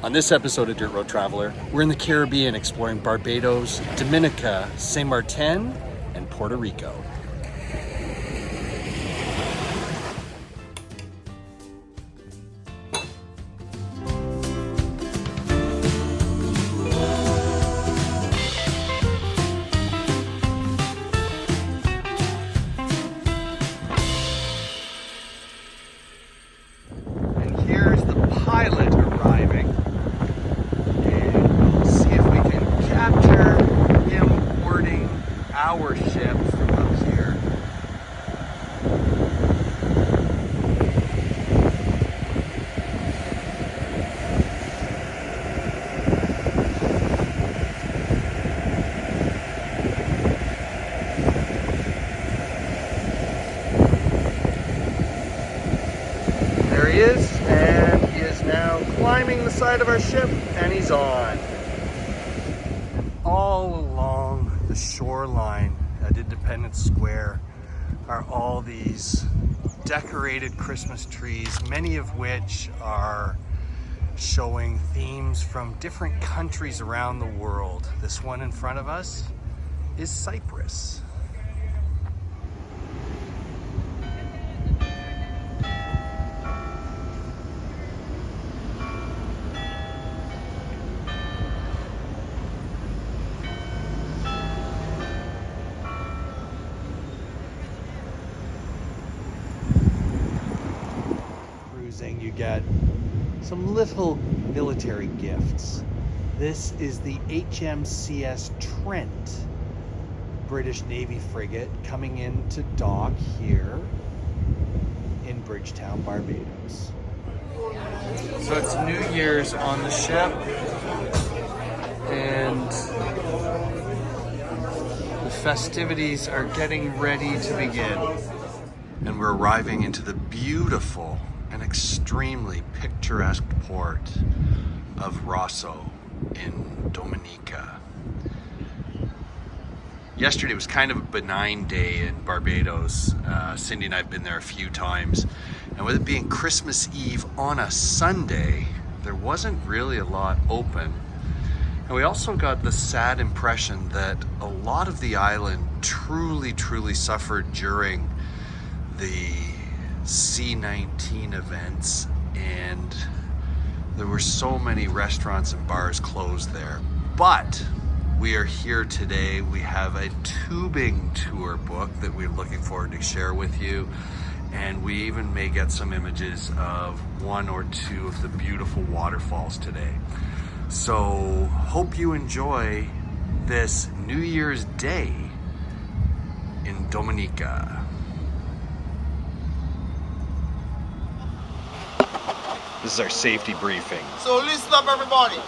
On this episode of Dirt Road Traveler, we're in the Caribbean exploring Barbados, Dominica, Saint Martin, and Puerto Rico. Side of our ship, and he's on. All along the shoreline at Independence Square are all these decorated Christmas trees, many of which are showing themes from different countries around the world. This one in front of us is Cyprus. You get some little military gifts. This is the HMCS Trent, British Navy frigate, coming into dock here in Bridgetown, Barbados. So it's New Year's on the ship, and the festivities are getting ready to begin. And we're arriving into the beautiful an extremely picturesque port of Rosso in Dominica. Yesterday was kind of a benign day in Barbados. Cindy and I have been there a few times, and with it being Christmas Eve on a Sunday, there wasn't really a lot open. And we also got the sad impression that a lot of the island truly suffered during the C-19 events, and there were so many restaurants and bars closed there. But we are here today. We have a tubing tour book that we're looking forward to share with you, and we even may get some images of one or two of the beautiful waterfalls today. So hope you enjoy this New Year's Day in Dominica. This is our safety briefing. So listen up, everybody.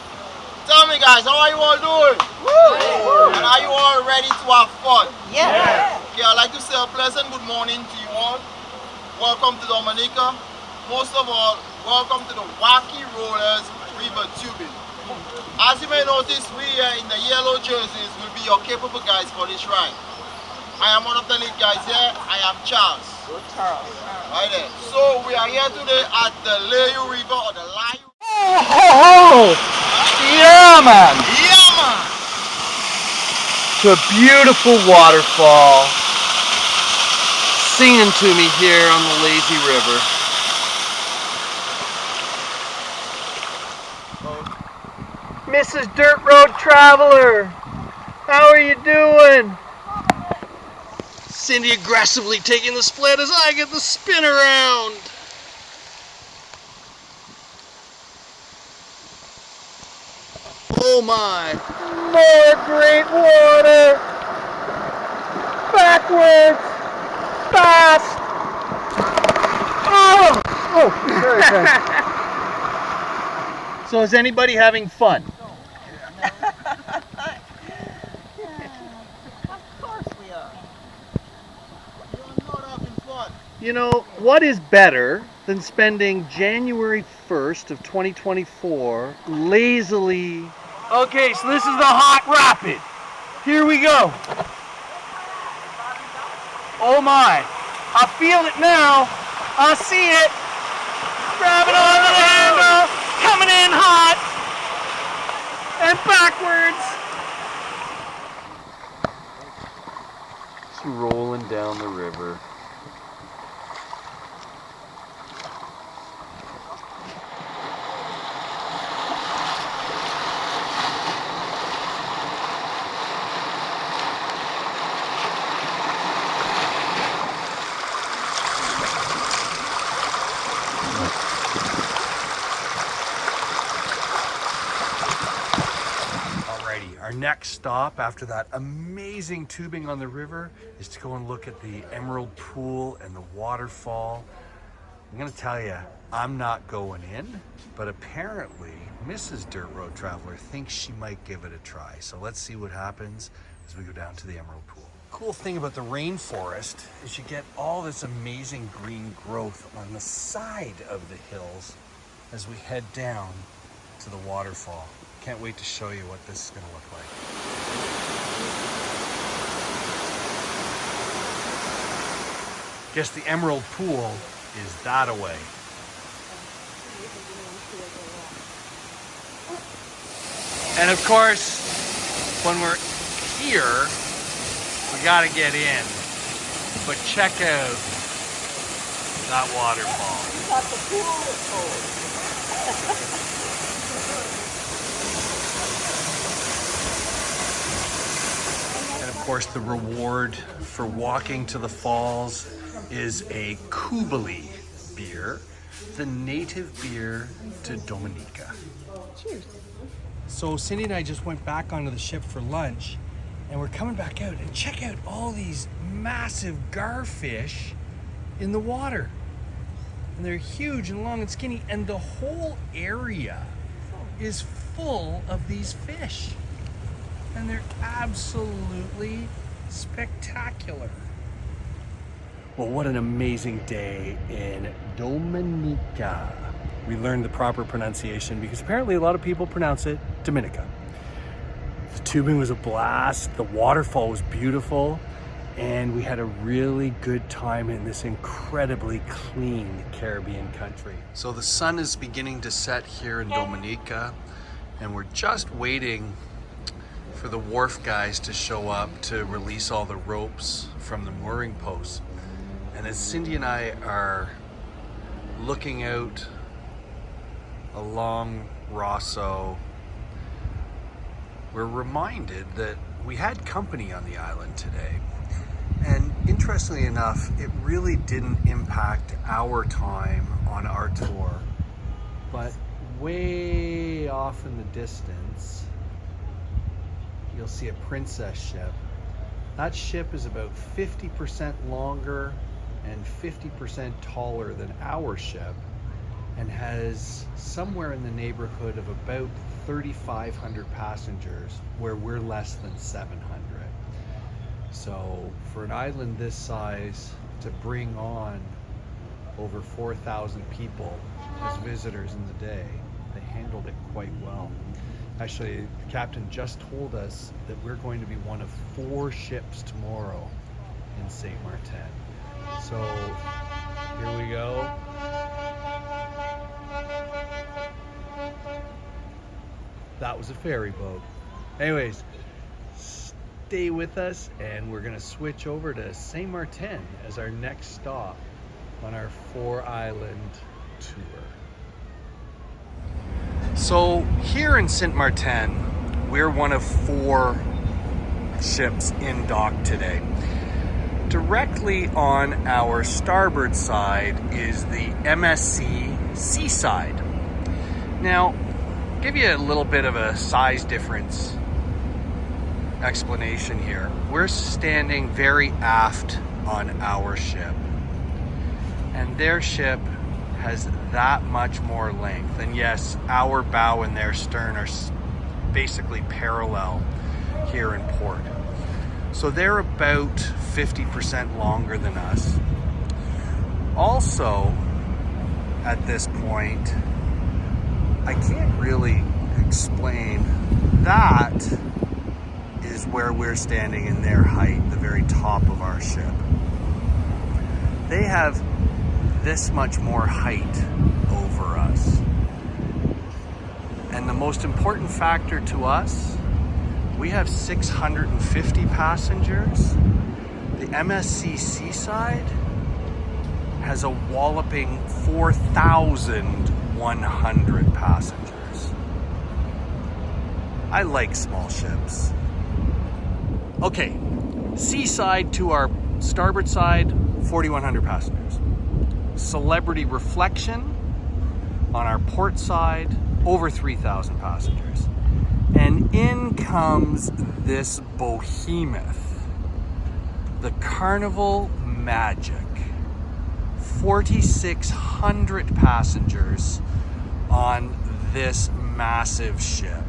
Tell me, guys, how are you all doing? Woo! And are you all ready to have fun? Yeah. Okay, I'd like to say a pleasant good morning to you all. Welcome to Dominica. Most of all, welcome to the Wacky Rollers River Tubing. As you may notice, we in the yellow jerseys will be your capable guys for this ride. I am one of the lead guys here. I am Charles. Charles. Right there. So we are here today at the Layu River, or the Layu. Oh! Yeah, man! Yeah, man! It's a beautiful waterfall singing to me here on the lazy river. Mrs. Dirt Road Traveler, how are you doing? Cindy aggressively taking the split as I get the spin around. Oh my. More great water. Backwards. Fast. Oh! Oh, sorry, sorry. So is anybody having fun? You know, what is better than spending January 1st of 2024 lazily... Okay, so this is the hot rapid. Here we go. Oh my. I feel it now. I see it. Grabbing onto the handle. Coming in hot. river. Our next stop after that amazing tubing on the river is to go and look at the Emerald Pool and the waterfall. I'm gonna tell you, I'm not going in, but apparently Mrs. Dirt Road Traveler thinks she might give it a try. So let's see what happens as we go down to the Emerald Pool. Cool thing about the rainforest is you get all this amazing green growth on the side of the hills as we head down to the waterfall. Can't wait to show you what this is going to look like. Guess the Emerald Pool is that away. And of course, when we're here, we got to get in. But check out that waterfall. I thought the pool was cold. Of course, the reward for walking to the falls is a Kubali beer, the native beer to Dominica. Cheers. So Cindy and I just went back onto the ship for lunch, and we're coming back out, and check out all these massive garfish in the water. And they're huge and long and skinny, and the whole area is full of these fish. And they're absolutely spectacular. Well, what an amazing day in Dominica. We learned the proper pronunciation because apparently a lot of people pronounce it Dominica. The tubing was a blast, the waterfall was beautiful, and we had a really good time in this incredibly clean Caribbean country. So the sun is beginning to set here in Dominica, and we're just waiting for the wharf guys to show up to release all the ropes from the mooring posts. And as Cindy and I are looking out along Rosso, we're reminded that we had company on the island today. And interestingly enough, it really didn't impact our time on our tour. But way off in the distance, you'll see a princess ship. That ship is about 50% longer and 50% taller than our ship and has somewhere in the neighborhood of about 3,500 passengers, where we're less than 700. So for an island this size to bring on over 4,000 people as visitors in the day, they handled it quite well. Actually, the captain just told us that we're going to be one of 4 ships tomorrow in Saint Martin. So here we go. That was a ferry boat. Anyways, stay with us and we're gonna switch over to Saint Martin as our next stop on our 4-island tour. So here in Saint Martin, we're one of 4 ships in dock today. Directly on our starboard side is the MSC Seaside. Now, give you a little bit of a size difference explanation here. We're standing very aft on our ship, and their ship has that much more length. And yes, our bow and their stern are basically parallel here in port. So they're about 50% longer than us. Also, at this point, I can't really explain, that is where we're standing in their height, the very top of our ship. They have this much more height over us. And the most important factor to us, we have 650 passengers. The MSC Seaside has a walloping 4,100 passengers. I like small ships. Okay, Seaside to our starboard side, 4,100 passengers. Celebrity Reflection on our port side, over 3,000 passengers. And in comes this behemoth, the Carnival Magic. 4,600 passengers on this massive ship.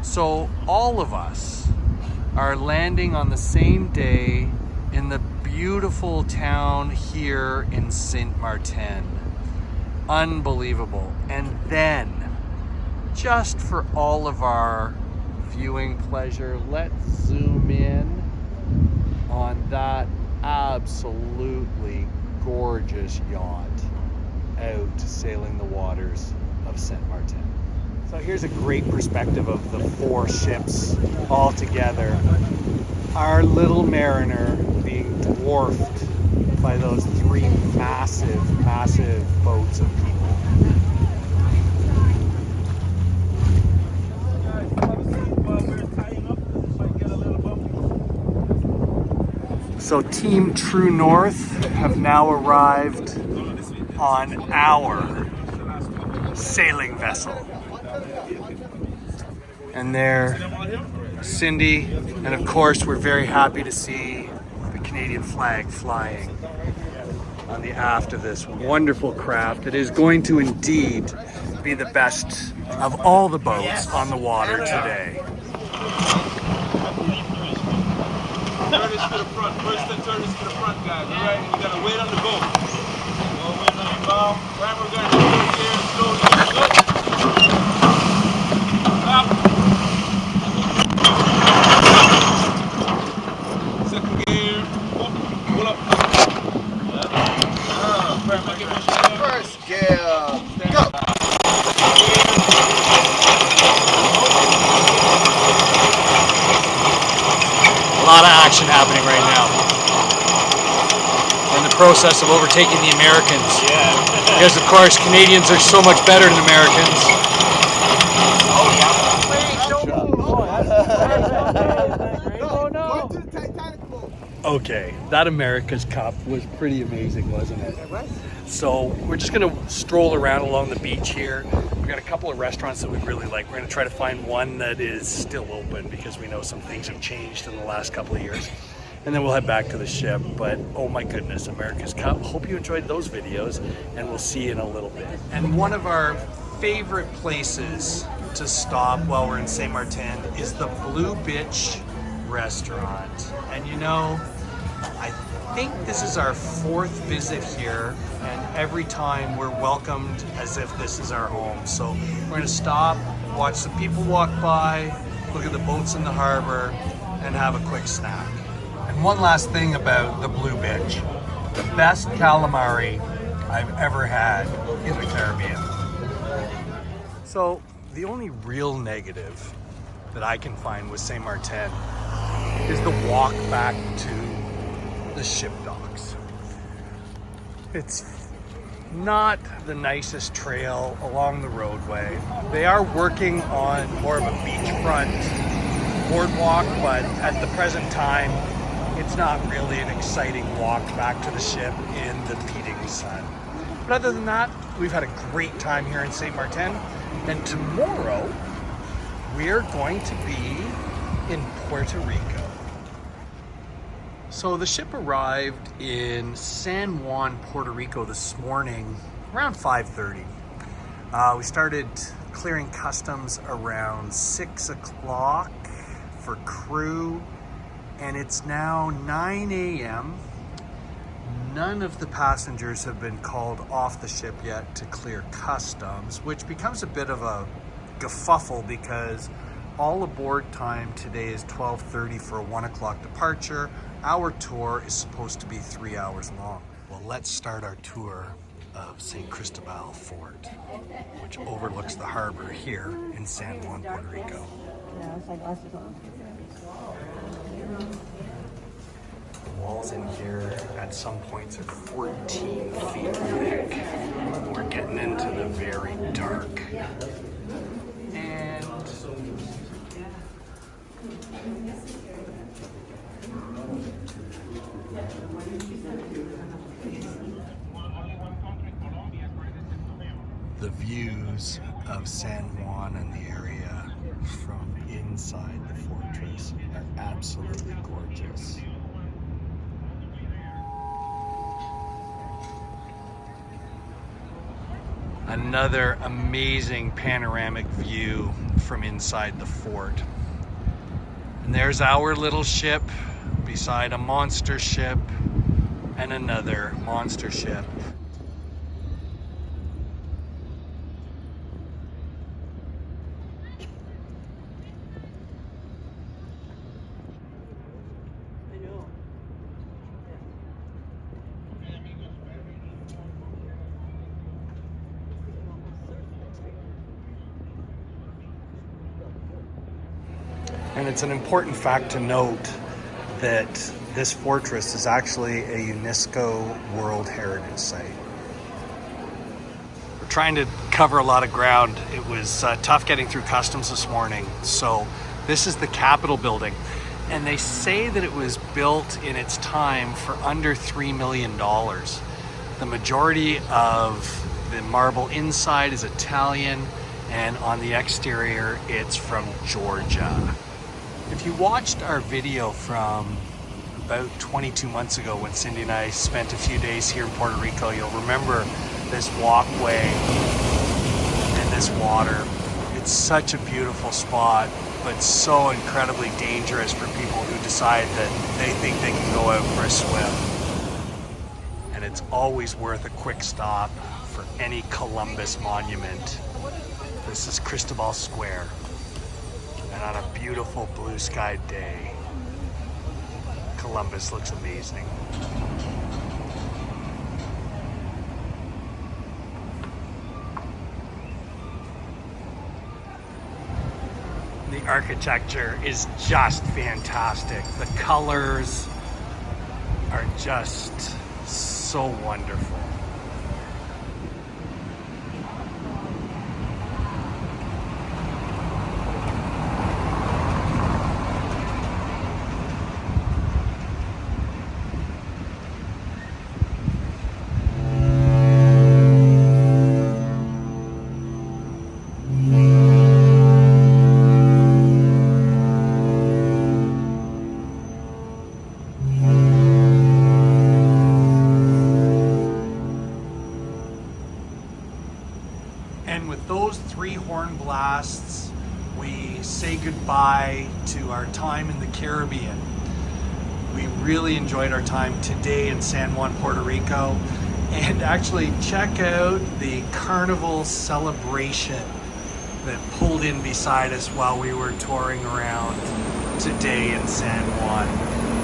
So all of us are landing on the same day in the beautiful town here in Saint Martin. Unbelievable. And then, just for all of our viewing pleasure, let's zoom in on that absolutely gorgeous yacht out sailing the waters of Saint Martin. So here's a great perspective of the four ships all together. Our little Mariner being dwarfed by those three massive, massive boats of people. So Team True North have now arrived on our sailing vessel. And there, Cindy, and of course we're very happy to see the Canadian flag flying on the aft of this wonderful craft. It is going to indeed be the best of all the boats on the water today. Turn this to the front. First, turn this to the front, guys. All right? You gotta wait on the boat. Wait on the bow. Right, we're going to do it here slowly. Good. Stop. Second gear. Pull up. First gear. Go. A lot of action happening right now. We're in the process of overtaking the Americans. Yeah. Because of course Canadians are so much better than Americans. Okay, that America's Cup was pretty amazing, wasn't it? So we're just gonna stroll around along the beach here. We've got a couple of restaurants that we really like. We're gonna try to find one that is still open because we know some things have changed in the last couple of years. And then we'll head back to the ship. But oh my goodness, America's Cup. Hope you enjoyed those videos, and we'll see you in a little bit. And one of our favorite places to stop while we're in Saint Martin is the Blue Bitch restaurant. And you know, I think this is our fourth visit here, and every time we're welcomed as if this is our home. So we're gonna stop, watch some people walk by, look at the boats in the harbor, and have a quick snack. And one last thing about the Blue Bitch. The best calamari I've ever had in the Caribbean. So the only real negative that I can find with Saint Martin is the walk back to the ship docks. It's not the nicest trail along the roadway. They are working on more of a beachfront boardwalk, but at the present time, it's not really an exciting walk back to the ship in the beating sun. But other than that, we've had a great time here in Saint Martin, and tomorrow we're going to be in Puerto Rico. So the ship arrived in San Juan, Puerto Rico this morning around 5:30. We started clearing customs around 6 o'clock for crew, and it's now 9 a.m. None of the passengers have been called off the ship yet to clear customs, which becomes a bit of a kerfuffle because all aboard time today is 12:30 for a 1 o'clock departure. Our tour is supposed to be 3 hours long. Well, let's start our tour of St. Cristobal Fort, which overlooks the harbor here in San Juan, Puerto Rico. The walls in here at some points are 14 feet thick. We're getting into the very dark. And the views of San Juan and the area from inside the fortress are absolutely gorgeous. Another amazing panoramic view from inside the fort. And there's our little ship beside a monster ship and another monster ship. And it's an important fact to note that this fortress is actually a UNESCO World Heritage Site. We're trying to cover a lot of ground. It was tough getting through customs this morning. So this is the Capitol building. And they say that it was built in its time for under $3 million. The majority of the marble inside is Italian, and on the exterior, it's from Georgia. If you watched our video from about 22 months ago when Cindy and I spent a few days here in Puerto Rico, you'll remember this walkway and this water. It's such a beautiful spot, but so incredibly dangerous for people who decide that they think they can go out for a swim. And it's always worth a quick stop for any Columbus monument. This is Cristobal Square. And on a beautiful blue sky day, Columbus looks amazing. The architecture is just fantastic. The colors are just so wonderful. And with those 3 horn blasts, we say goodbye to our time in the Caribbean. We really enjoyed our time today in San Juan, Puerto Rico. And actually check out the carnival celebration that pulled in beside us while we were touring around today in San Juan.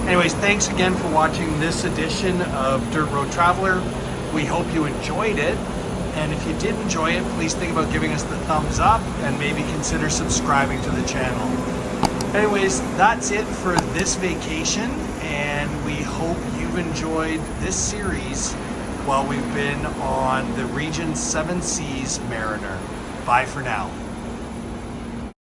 Anyways, thanks again for watching this edition of Dirt Road Traveler. We hope you enjoyed it. And if you did enjoy it, please think about giving us the thumbs up and maybe consider subscribing to the channel. Anyways, that's it for this vacation, and we hope you've enjoyed this series while we've been on the Region 7 Seas Mariner. Bye for now.